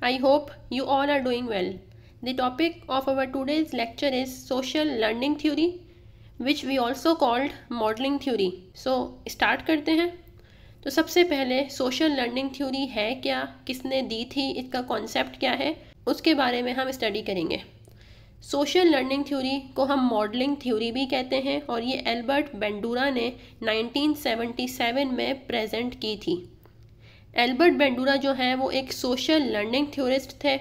I hope you all are doing well. The topic of our today's lecture is social learning theory, which we also called modeling theory. So start करते हैं. तो सबसे पहले social learning theory है क्या, किसने दी थी, इसका कॉन्सेप्ट क्या है, उसके बारे में हम स्टडी करेंगे. सोशल लर्निंग थ्योरी को हम मॉडलिंग थ्योरी भी कहते हैं और ये एल्बर्ट बेंडूरा ने 1977 में प्रेजेंट की थी. एल्बर्ट बेंडूरा जो है वो एक सोशल लर्निंग थ्योरिस्ट थे.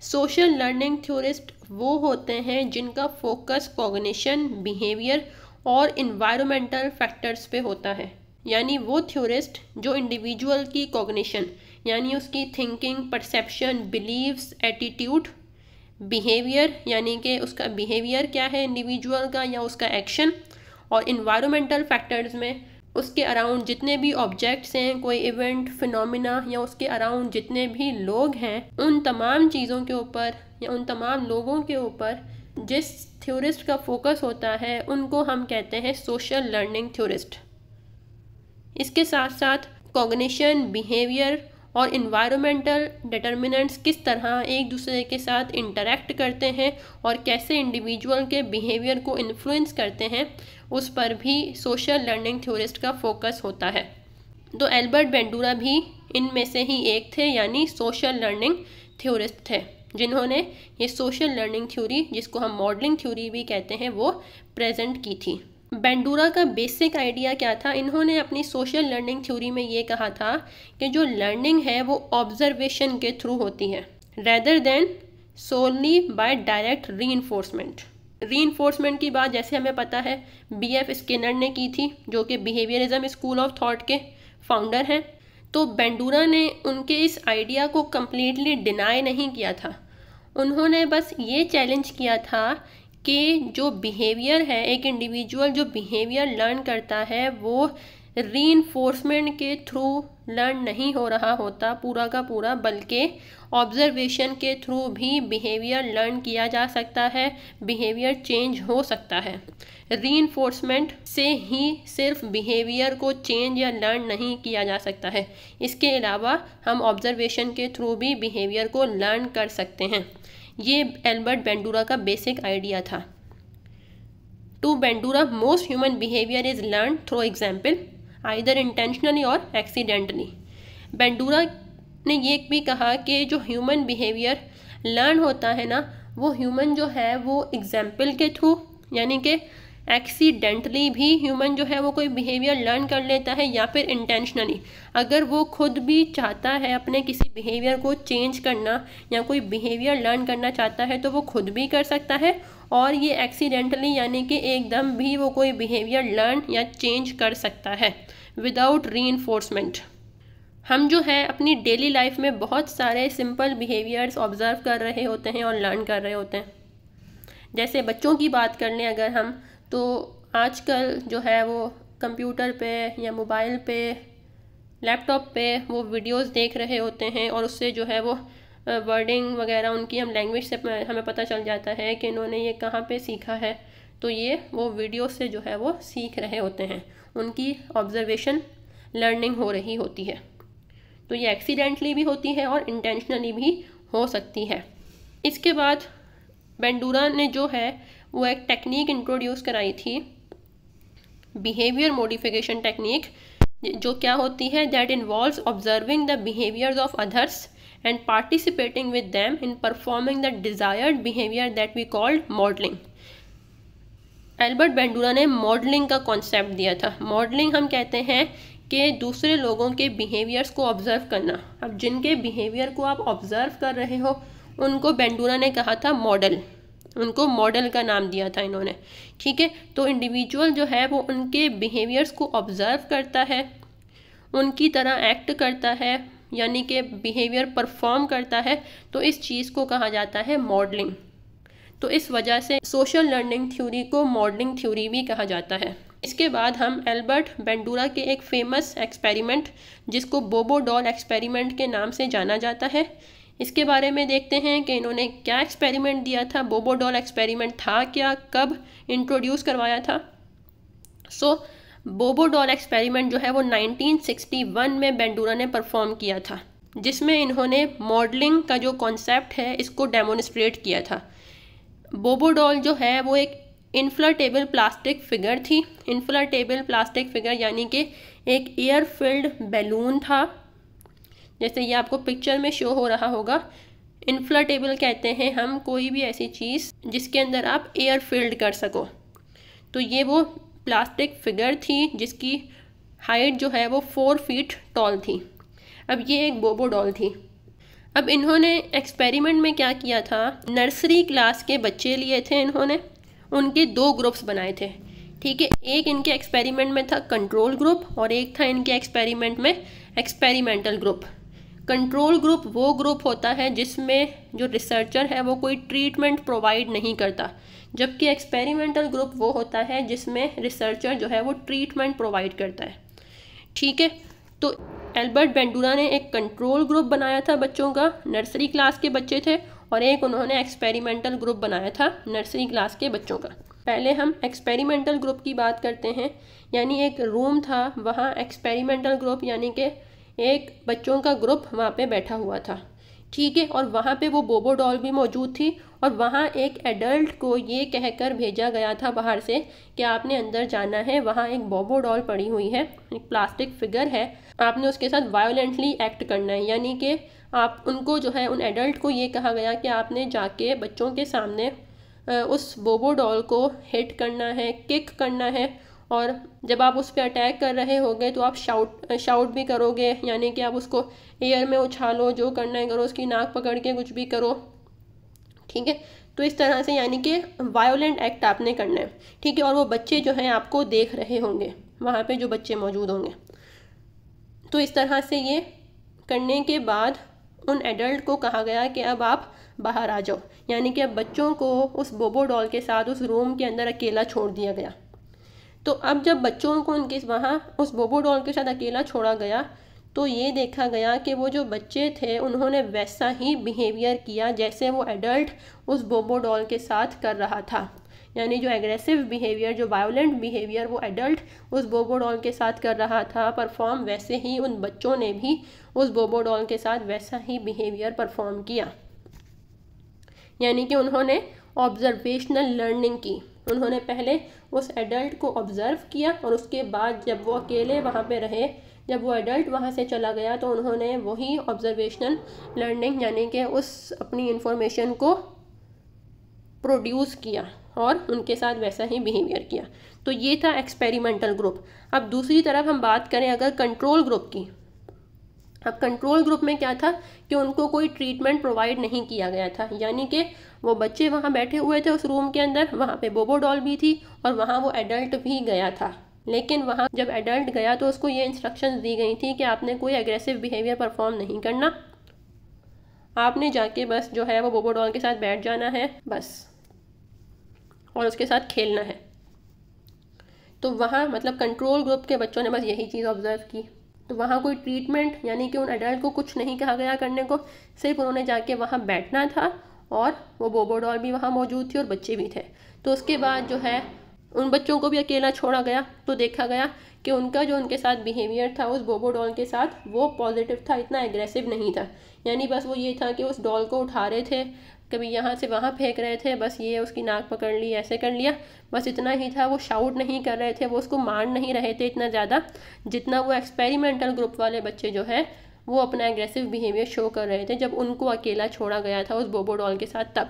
सोशल लर्निंग थ्योरिस्ट वो होते हैं जिनका फोकस कॉग्निशन, बिहेवियर और इन्वायरमेंटल फैक्टर्स पे होता है. यानी वो थ्योरिस्ट जो इंडिविजुअल की कॉग्निशन यानी उसकी thinking, perception, beliefs, attitude, behaviour यानी कि उसका बिहेवियर क्या है इंडिविजुअल का या उसका एक्शन, और इन्वायरमेंटल फैक्टर्स में उसके अराउंड जितने भी ऑब्जेक्ट्स हैं, कोई इवेंट, फिनोमिना या उसके अराउंड जितने भी लोग हैं, उन तमाम चीज़ों के ऊपर या उन तमाम लोगों के ऊपर जिस थ्योरिस्ट का फोकस होता है उनको हम कहते हैं सोशल लर्निंग थ्योरिस्ट. इसके साथ साथ कॉग्निशन, बिहेवियर और इन्वायरमेंटल डिटर्मिनेंट्स किस तरह एक दूसरे के साथ इंटरेक्ट करते हैं और कैसे इंडिविजुअल के बिहेवियर को इन्फ्लुएंस करते हैं, उस पर भी सोशल लर्निंग थ्योरिस्ट का फोकस होता है. तो एल्बर्ट बेंडूरा भी इनमें से ही एक थे, यानी सोशल लर्निंग थ्योरिस्ट थे, जिन्होंने ये सोशल लर्निंग थ्योरी, जिसको हम मॉडलिंग थ्योरी भी कहते हैं, वो प्रेजेंट की थी. बेंडूरा का बेसिक आइडिया क्या था? इन्होंने अपनी सोशल लर्निंग थ्योरी में ये कहा था कि जो लर्निंग है वो ऑब्जर्वेशन के थ्रू होती है rather than solely by direct reinforcement. Reinforcement की बात जैसे हमें पता है B.F. स्किनर ने की थी, जो कि बिहेवियरिज्म स्कूल ऑफ थॉट के फाउंडर हैं. तो बेंडूरा ने उनके इस आइडिया को कम्प्लीटली डिनाई नहीं किया था. उन्होंने बस ये चैलेंज किया था कि जो बिहेवियर है, एक इंडिविजुअल जो बिहेवियर लर्न करता है वो रीइंफोर्समेंट के थ्रू लर्न नहीं हो रहा होता पूरा का पूरा, बल्कि ऑब्जर्वेशन के थ्रू भी बिहेवियर लर्न किया जा सकता है, बिहेवियर चेंज हो सकता है. रीइंफोर्समेंट से ही सिर्फ बिहेवियर को चेंज या लर्न नहीं किया जा सकता है, इसके अलावा हम ऑब्जर्वेशन के थ्रू भी बिहेवियर को लर्न कर सकते हैं. ये एल्बर्ट बेंडूरा का बेसिक आइडिया था. To Bandura most human behaviour is learn through example either intentionally और एक्सीडेंटली. बेंडूरा ने ये भी कहा कि जो ह्यूमन बिहेवियर लर्न होता है ना, वो ह्यूमन जो है वो एग्जाम्पल के थ्रू यानी कि एक्सीडेंटली भी ह्यूमन जो है वो कोई बिहेवियर लर्न कर लेता है, या फिर इंटेंशनली अगर वो खुद भी चाहता है अपने किसी बिहेवियर को चेंज करना या कोई बिहेवियर लर्न करना चाहता है तो वो खुद भी कर सकता है, और ये एक्सीडेंटली यानी कि एकदम भी वो कोई बिहेवियर लर्न या चेंज कर सकता है विदाउट रीइंफोर्समेंट. हम जो है अपनी डेली लाइफ में बहुत सारे सिंपल बिहेवियर्स ऑब्जर्व कर रहे होते हैं और लर्न कर रहे होते हैं. जैसे बच्चों की बात कर लें अगर हम, तो आजकल जो है वो कंप्यूटर पे या मोबाइल पे, लैपटॉप पे वो वीडियोस देख रहे होते हैं और उससे जो है वो वर्डिंग वगैरह उनकी हम लैंग्वेज से हमें पता चल जाता है कि इन्होंने ये कहाँ पे सीखा है. तो ये वो वीडियो से जो है वो सीख रहे होते हैं, उनकी ऑब्जर्वेशन लर्निंग हो रही होती है. तो ये एक्सीडेंटली भी होती है और इंटेंशनली भी हो सकती है. इसके बाद बेंडूरा ने जो है वो एक टेक्निक इंट्रोड्यूस कराई थी, बिहेवियर मॉडिफिकेशन टेक्निक, जो क्या होती है, that involves observing the behaviours of others and participating with them in performing the desired behaviour that we called modelling. Albert Bandura ने मॉडलिंग का कॉन्सेप्ट दिया था. मॉडलिंग हम कहते हैं कि दूसरे लोगों के बिहेवियर्स को ऑब्जर्व करना. अब जिनके बिहेवियर को आप ऑब्जर्व कर रहे हो उनको बेंडूरा ने कहा था मॉडल, उनको मॉडल का नाम दिया था इन्होंने. ठीक है, तो इंडिविजुअल जो है वो उनके बिहेवियर्स को ऑब्जर्व करता है, उनकी तरह एक्ट करता है, यानी कि बिहेवियर परफॉर्म करता है, तो इस चीज़ को कहा जाता है मॉडलिंग. तो इस वजह से सोशल लर्निंग थ्योरी को मॉडलिंग थ्योरी भी कहा जाता है. इसके बाद हम एल्बर्ट बेंडूरा के एक फेमस एक्सपेरिमेंट, जिसको बोबो डॉल एक्सपेरिमेंट के नाम से जाना जाता है, इसके बारे में देखते हैं कि इन्होंने क्या एक्सपेरिमेंट दिया था. बोबो डॉल एक्सपेरिमेंट था क्या, कब इंट्रोड्यूस करवाया था? बोबो डॉल एक्सपेरिमेंट जो है वो 1961 में बेंडूरा ने परफॉर्म किया था. जिसमें इन्होंने मॉडलिंग का जो कॉन्सेप्ट है इसको डेमोन्स्ट्रेट किया था। बोबो डॉल जो है वो एक इन्फ्लाटेबल प्लास्टिक फिगर थी। इन्फ्लाटेबल प्लास्टिक फिगर यानी कि एक एयर फिल्ड बैलून था, जैसे ये आपको पिक्चर में शो हो रहा होगा। इन्फ्लाटेबल कहते हैं हम कोई भी ऐसी चीज़ जिसके अंदर आप एयर फिल्ड कर सको। तो ये वो प्लास्टिक फिगर थी जिसकी हाइट जो है वो 4 फीट टॉल थी। अब ये एक बोबो डॉल थी। अब इन्होंने एक्सपेरिमेंट में क्या किया था, नर्सरी क्लास के बच्चे लिए थे इन्होंने, उनके 2 ग्रुप्स बनाए थे। ठीक है, एक इनके एक्सपेरिमेंट में था कंट्रोल ग्रुप और एक था इनके एक्सपेरिमेंट में एक्सपेरिमेंटल ग्रुप। कंट्रोल ग्रुप वो ग्रुप होता है जिसमें जो रिसर्चर है वो कोई ट्रीटमेंट प्रोवाइड नहीं करता, जबकि एक्सपेरिमेंटल ग्रुप वो होता है जिसमें रिसर्चर जो है वो ट्रीटमेंट प्रोवाइड करता है। ठीक है, तो एल्बर्ट बेंडूरा ने एक कंट्रोल ग्रुप बनाया था बच्चों का, नर्सरी क्लास के बच्चे थे, और एक उन्होंने एक्सपेरिमेंटल ग्रुप बनाया था नर्सरी क्लास के बच्चों का। पहले हम एक्सपेरिमेंटल ग्रुप की बात करते हैं। यानी एक रूम था, वहाँ एक्सपेरिमेंटल ग्रुप यानी कि एक बच्चों का ग्रुप वहाँ पे बैठा हुआ था। ठीक है, और वहाँ पे वो बोबो डॉल भी मौजूद थी, और वहाँ एक एडल्ट को ये कहकर भेजा गया था बाहर से कि आपने अंदर जाना है, वहाँ एक बोबो डॉल पड़ी हुई है, एक प्लास्टिक फिगर है, आपने उसके साथ वायोलेंटली एक्ट करना है। यानी कि आप उनको जो है, उन एडल्ट को ये कहा गया कि आपने जाके बच्चों के सामने उस बोबो डॉल को हिट करना है, किक करना है, और जब आप उस पर अटैक कर रहे होगे तो आप शाउट भी करोगे, यानी कि आप उसको एयर में उछालो, जो करना है करो, उसकी नाक पकड़ के कुछ भी करो। ठीक है, तो इस तरह से यानी कि वायोलेंट एक्ट आपने करना है। ठीक है, और वो बच्चे जो हैं आपको देख रहे होंगे, वहाँ पे जो बच्चे मौजूद होंगे। तो इस तरह से ये करने के बाद उन एडल्ट को कहा गया कि अब आप बाहर आ जाओ, यानी कि अब बच्चों को उस बोबो डॉल के साथ उस रूम के अंदर अकेला छोड़ दिया गया। तो अब जब बच्चों को उनके वहाँ उस बोबो डॉल के साथ अकेला छोड़ा गया तो ये देखा गया कि वो जो बच्चे थे उन्होंने वैसा ही बिहेवियर किया जैसे वो एडल्ट उस बोबो डॉल के साथ कर रहा था। यानी जो एग्रेसिव बिहेवियर, जो वायोलेंट बिहेवियर वो एडल्ट उस बोबो डॉल के साथ कर रहा था परफॉर्म, वैसे ही उन बच्चों ने भी उस बोबो डॉल के साथ वैसा ही बिहेवियर परफॉर्म किया। यानी कि उन्होंने ऑब्जर्वेशनल लर्निंग की। उन्होंने पहले उस एडल्ट को ऑब्ज़र्व किया और उसके बाद जब वो अकेले वहाँ पे रहे, जब वो एडल्ट वहाँ से चला गया तो उन्होंने वही ऑब्जर्वेशनल लर्निंग यानी कि उस अपनी इंफॉर्मेशन को प्रोड्यूस किया और उनके साथ वैसा ही बिहेवियर किया। तो ये था एक्सपेरिमेंटल ग्रुप। अब दूसरी तरफ हम बात करें अगर कंट्रोल ग्रुप की। अब कंट्रोल ग्रुप में क्या था कि उनको कोई ट्रीटमेंट प्रोवाइड नहीं किया गया था, यानी कि वो बच्चे वहाँ बैठे हुए थे उस रूम के अंदर, वहाँ पे बोबो डॉल भी थी और वहाँ वो एडल्ट भी गया था। लेकिन वहाँ जब एडल्ट गया तो उसको ये इंस्ट्रक्शंस दी गई थी कि आपने कोई एग्रेसिव बिहेवियर परफॉर्म नहीं करना, आपने जाके बस जो है वो बोबो डॉल के साथ बैठ जाना है बस, और उसके साथ खेलना है। तो वहाँ मतलब कंट्रोल ग्रुप के बच्चों ने बस यही चीज़ ऑब्जर्व की। तो वहाँ कोई ट्रीटमेंट यानी कि उन एडल्ट को कुछ नहीं कहा गया करने को, सिर्फ उन्होंने जाके वहाँ बैठना था और वो बोबो डॉल भी वहाँ मौजूद थी और बच्चे भी थे। तो उसके बाद जो है उन बच्चों को भी अकेला छोड़ा गया तो देखा गया कि उनका जो उनके साथ बिहेवियर था उस बोबो डॉल के साथ वो पॉजिटिव था, इतना एग्रेसिव नहीं था। यानी बस वो ये था कि उस डॉल को उठा रहे थे, कभी यहाँ से वहाँ फेंक रहे थे, बस ये उसकी नाक पकड़ ली, ऐसे कर लिया, बस इतना ही था। वो शाउट नहीं कर रहे थे, वो उसको मार नहीं रहे थे इतना ज़्यादा जितना वो एक्सपेरिमेंटल ग्रुप वाले बच्चे जो है वो अपना एग्रेसिव बिहेवियर शो कर रहे थे जब उनको अकेला छोड़ा गया था उस बोबो डॉल के साथ तब।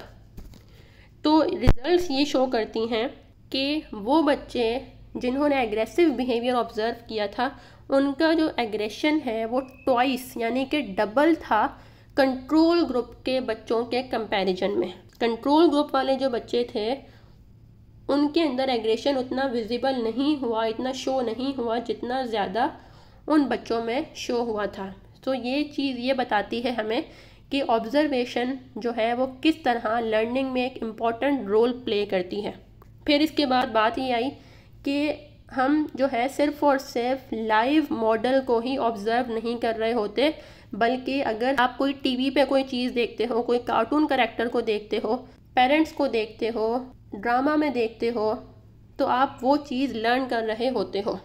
तो रिजल्ट्स ये शो करती हैं कि वो बच्चे जिन्होंने एग्रेसिव बिहेवियर ऑब्जर्व किया था उनका जो एग्रेशन है वो ट्वाइस यानी कि डबल था कंट्रोल ग्रुप के बच्चों के कंपैरिजन में। कंट्रोल ग्रुप वाले जो बच्चे थे उनके अंदर एग्रेशन उतना विजिबल नहीं हुआ, इतना शो नहीं हुआ जितना ज़्यादा उन बच्चों में शो हुआ था। तो ये चीज़ ये बताती है हमें कि ऑब्जर्वेशन जो है वो किस तरह लर्निंग में एक इम्पॉर्टेंट रोल प्ले करती है। फिर इसके बाद बात ये आई कि हम जो है सिर्फ और सिर्फ लाइव मॉडल को ही ऑब्ज़र्व नहीं कर रहे होते, बल्कि अगर आप कोई टीवी पे कोई चीज़ देखते हो, कोई कार्टून कैरेक्टर को देखते हो, पेरेंट्स को देखते हो, ड्रामा में देखते हो, तो आप वो चीज़ लर्न कर रहे होते हो।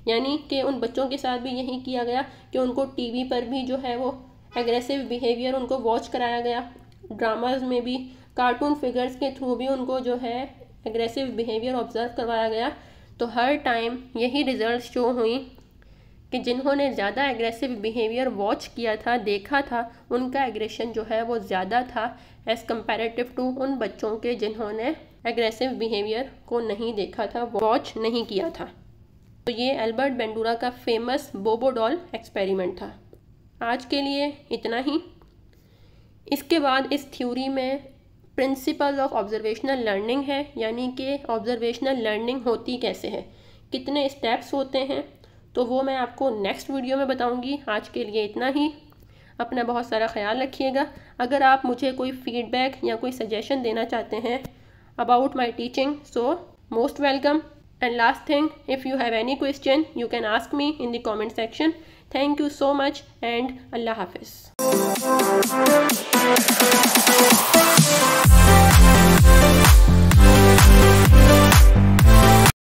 यानी कि उन बच्चों के साथ भी यही किया गया कि उनको टीवी पर भी जो है वो एग्रेसिव बिहेवियर उनको वॉच कराया गया, ड्रामाज में भी कार्टून फिगर्स के थ्रू भी उनको जो है एग्रेसिव बिहेवियर ऑब्जर्व करवाया गया। तो हर टाइम यही रिजल्ट शो हुई कि जिन्होंने ज़्यादा एग्रेसिव बिहेवियर वॉच किया था, देखा था, उनका एग्रेशन जो है वो ज़्यादा था एज़ कम्पेरेटिव टू उन बच्चों के जिन्होंने एग्रेसिव बिहेवियर को नहीं देखा था, वॉच नहीं किया था। तो ये एल्बर्ट बेंडूरा का फेमस बोबो डॉल एक्सपेरिमेंट था। आज के लिए इतना ही। इसके बाद इस थ्योरी में प्रिंसिपल्स ऑफ ऑब्जर्वेशनल लर्निंग है, यानी कि ऑब्जर्वेशनल लर्निंग होती कैसे है, कितने स्टेप्स होते हैं, तो वो मैं आपको नेक्स्ट वीडियो में बताऊंगी। आज के लिए इतना ही। अपना बहुत सारा ख्याल रखिएगा। अगर आप मुझे कोई फीडबैक या कोई सजेशन देना चाहते हैं about my teaching, so most welcome. And last thing, if you have any question you can ask me in the comment section. Thank you so much and अल्लाह हाफिज़।